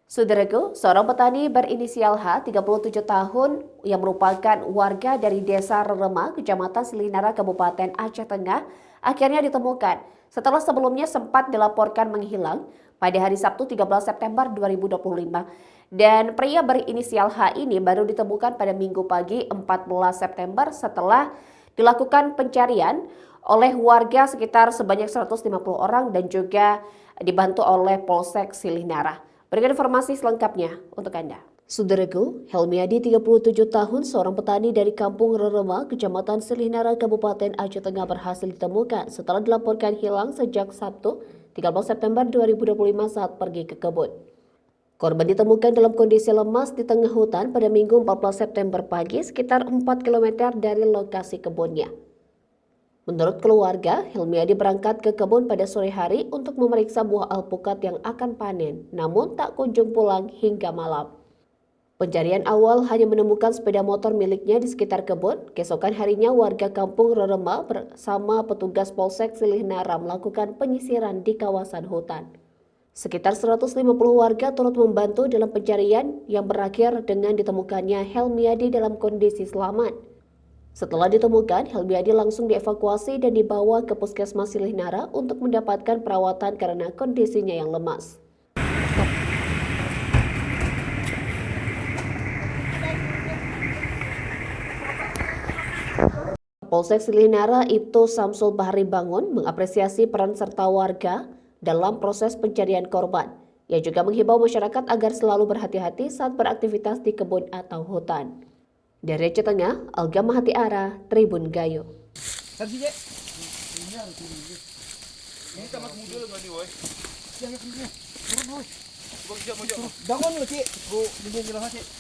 Saudaraku, seorang petani berinisial H, 37 tahun, yang merupakan warga dari Desa Rerema, Kecamatan Silinara, Kabupaten Aceh Tengah, akhirnya ditemukan setelah sebelumnya sempat dilaporkan menghilang pada hari Sabtu 13 September 2025. Dan pria berinisial H ini baru ditemukan pada Minggu pagi 14 September setelah dilakukan pencarian oleh warga sekitar sebanyak 150 orang dan juga dibantu oleh Polsek Silinara. Berikan informasi selengkapnya untuk Anda. Saudaraku, Helmiadi 37 tahun, seorang petani dari Kampung Rerema, Kecamatan Silinara, Kabupaten Aceh Tengah berhasil ditemukan setelah dilaporkan hilang sejak Sabtu 13 September 2025 saat pergi ke kebun. Korban ditemukan dalam kondisi lemas di tengah hutan pada Minggu 14 September pagi sekitar 4 km dari lokasi kebunnya. Menurut keluarga, Helmiadi berangkat ke kebun pada sore hari untuk memeriksa buah alpukat yang akan panen, namun tak kunjung pulang hingga malam. Pencarian awal hanya menemukan sepeda motor miliknya di sekitar kebun. Keesokan harinya warga Kampung Rerema bersama petugas Polsek Silinara melakukan penyisiran di kawasan hutan. Sekitar 150 warga turut membantu dalam pencarian yang berakhir dengan ditemukannya Helmiadi dalam kondisi selamat. Setelah ditemukan, Helmiadi langsung dievakuasi dan dibawa ke Puskesmas Silinara untuk mendapatkan perawatan karena kondisinya yang lemas. Polsek Silinara Ibtu Samsul Bahri Bangun mengapresiasi peran serta warga dalam proses pencarian korban. Ia juga menghimbau masyarakat agar selalu berhati-hati saat beraktivitas di kebun atau hutan. Dari Aceh Tengah, Alga Mahati Ara, Tribun Gayo. Ini tamat muda lah ni, boy. Jangan turun, boy. Bang, jap, Bangun lu, Cik. Bu, dia jelas, Cik.